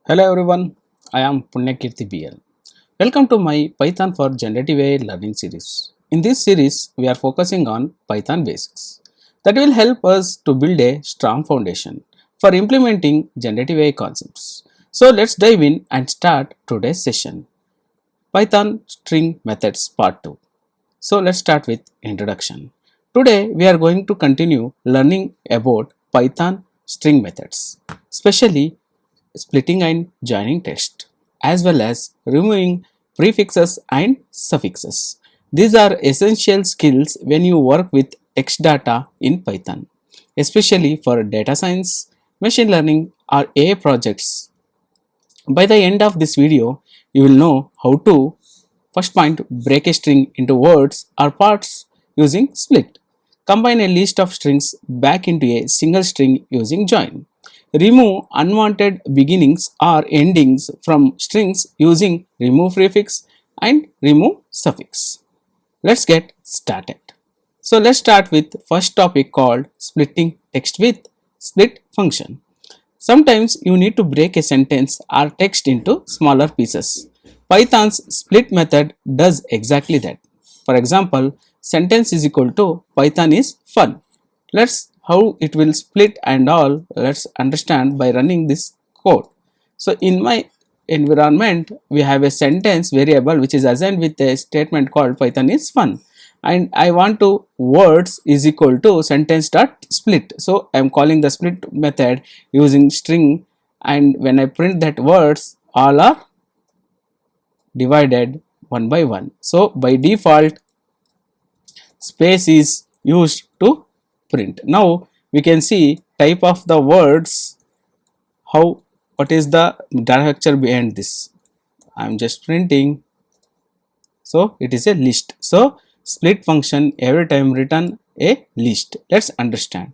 Hello everyone, I am Punyakirti BL. Welcome to my Python for Generative AI learning series. In this series, we are focusing on Python basics that will help us to build a strong foundation for implementing generative AI concepts. So let's dive in and start today's session. Python string methods part 2. So let's start with introduction. Today we are going to continue learning about Python string methods, especially splitting and joining text, as well as removing prefixes and suffixes. These are essential skills when you work with text data in Python, especially for data science, machine learning, or AI projects. By the end of this video, you will know how to first point break a string into words or parts using split. Combine a list of strings back into a single string using join. Remove unwanted beginnings or endings from strings using remove prefix and remove suffix. Let's get started. So let's start with first topic called splitting text with split function. Sometimes you need to break a sentence or text into smaller pieces. Python's split method does exactly that. For example, sentence is equal to Python is fun. Let's how it will split and all let's understand by running this code. So in my environment we have a sentence variable which is assigned with a statement called Python is fun, and I want to words is equal to sentence dot split. So I am calling the split method using string, and when I print that words all are divided one by one. So by default space is used to print. Now we can see type of the words, how what is the data structure behind this. I am just printing, so it is a list. So split function every time return a list. Let's understand.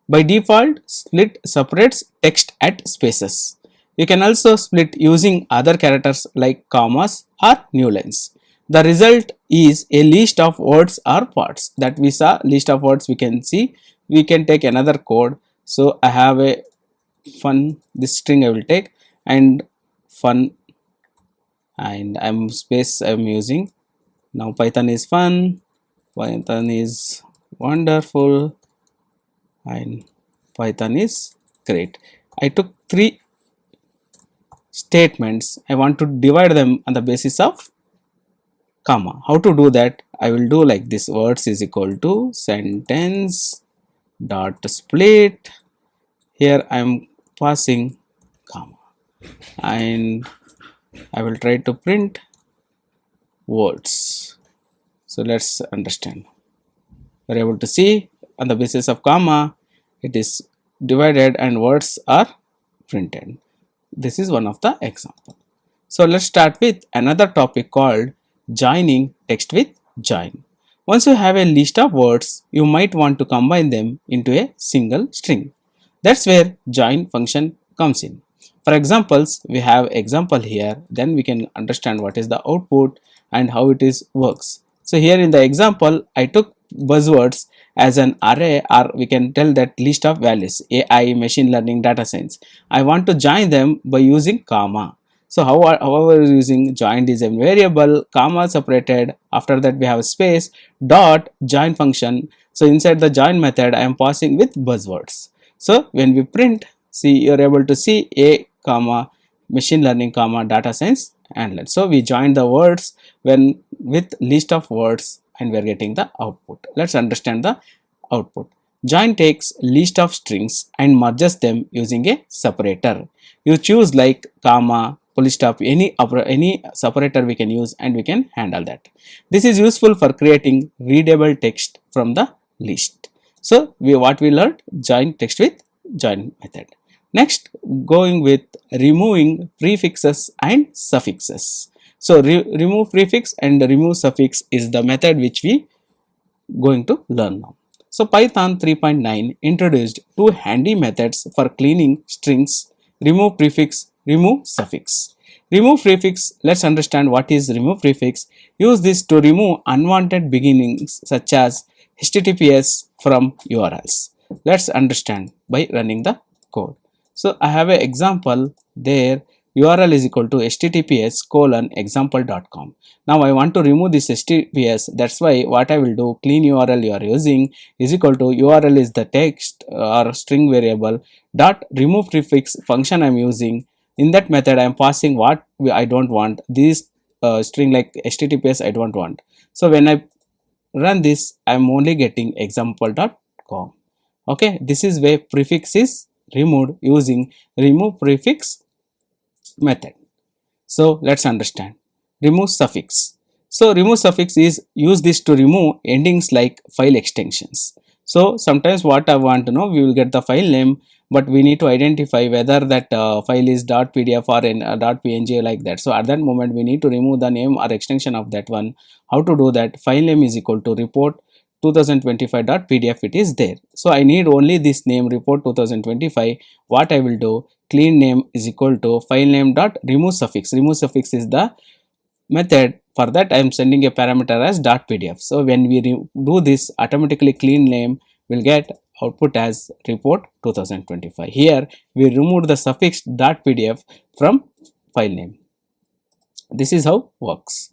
By default, split separates text at spaces. You can also split using other characters like commas or new lines. The result is a list of words or parts that we saw. List of words we can see. We can take another code. So I have a fun, this string I will take, and fun, and I'm space I'm using. Now Python is fun, Python is wonderful, and Python is great. I took three statements. I want to divide them on the basis of comma. How to do that? I will do like this. Words is equal to sentence dot split. Here I am passing comma, and I will try to print words. So let's understand. We're able to see on the basis of comma it is divided and words are printed. This is one of the example. So let's start with another topic called joining text with join. Once you have a list of words, you might want to combine them into a single string. That's where join function comes in. For examples, we have example here, then we can understand what is the output and how it is works. So here in the example, I took buzzwords as an array, or we can tell that list of values, AI, machine learning, data science. I want to join them by using comma. So however using joined is a variable, comma separated, after that we have space, dot join function. So inside the join method I am passing with buzzwords. So when we print, see, you are able to see a comma machine learning comma data science, and so we join the words when with list of words and we are getting the output. Let's understand the output. Join takes list of strings and merges them using a separator. You choose like comma, full stop, any separator we can use, and we can handle that. This is useful for creating readable text from the list. So what we learned, join text with join method. Next, going with removing prefixes and suffixes. So remove prefix and remove suffix is the method which we going to learn now. So Python 3.9 introduced two handy methods for cleaning strings: remove prefix, remove suffix. Remove prefix, let's understand what is remove prefix. Use this to remove unwanted beginnings such as HTTPS from URLs. Let's understand by running the code. So I have an example there. URL is equal to https://example.com. Now I want to remove this HTTPS. That's why what I will do, clean URL you are using is equal to URL is the text or string variable dot remove prefix function I am using. In that method I am passing what I don't want. This string like HTTPS I don't want. So when I run this, I am only getting example.com. Okay, this is where prefix is removed using remove prefix method. So let's understand. Remove suffix. So remove suffix is use this to remove endings like file extensions. So sometimes what I want to know, we will get the file name, but we need to identify whether that file is .pdf or in .png like that. So at that moment we need to remove the name or extension of that one. How to do that? File name is equal to report 2025.pdf, it is there. So I need only this name report 2025. What I will do, clean name is equal to file name dot remove suffix. Remove suffix is the method. For that I am sending a parameter as .pdf. So when we do this, automatically clean name will get output as report 2025. Here we removed the suffix .pdf from file name. This is how works.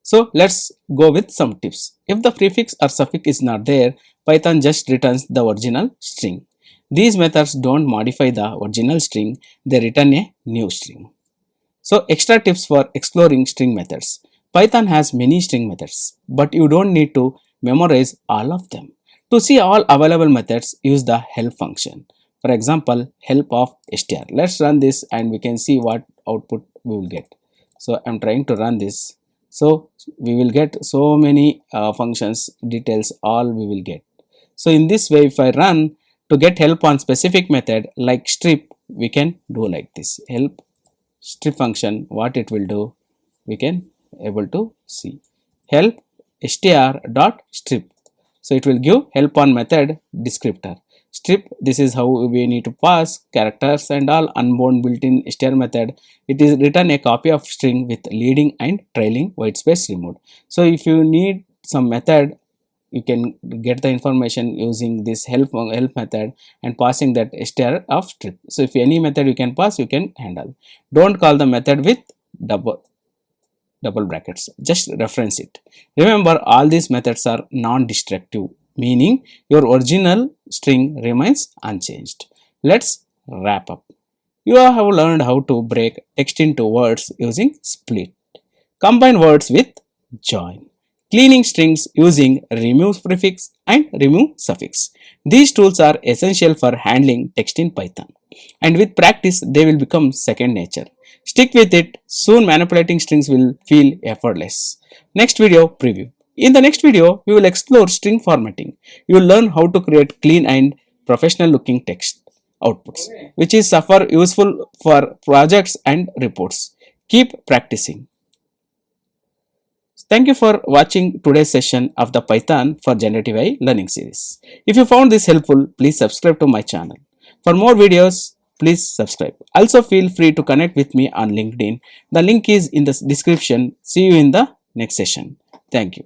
So let's go with some tips. If the prefix or suffix is not there, Python just returns the original string. These methods don't modify the original string, they return a new string. So extra tips for exploring string methods. Python has many string methods, but you don't need to memorize all of them. To see all available methods, use the help function. For example, help of str. Let's run this and we can see what output we will get. So I'm trying to run this. So we will get so many functions, details, all we will get. So in this way, if I run to get help on specific method like strip, we can do like this. Help strip function, what it will do, we can able to see. Help str dot strip. So it will give help on method descriptor. Strip, this is how we need to pass characters and all unbound built-in str method. It is return a copy of string with leading and trailing white space removed. So if you need some method, you can get the information using this help method and passing that str of strip. So if any method you can pass, you can handle. Don't call the method with double brackets, just reference it. Remember, all these methods are non-destructive, meaning your original string remains unchanged. Let's wrap up. You have learned how to break text into words using split, combine words with join, cleaning strings using remove prefix and remove suffix. These tools are essential for handling text in Python, and with practice they will become second nature. Stick with it, soon manipulating strings will feel effortless. Next video preview. In the next video, we will explore string formatting. You will learn how to create clean and professional looking text outputs, which is useful for projects and reports. Keep practicing. Thank you for watching today's session of the Python for Generative AI learning series. If you found this helpful, please subscribe to my channel. For more videos, please subscribe. Also feel free to connect with me on LinkedIn. The link is in the description. See you in the next session. Thank you.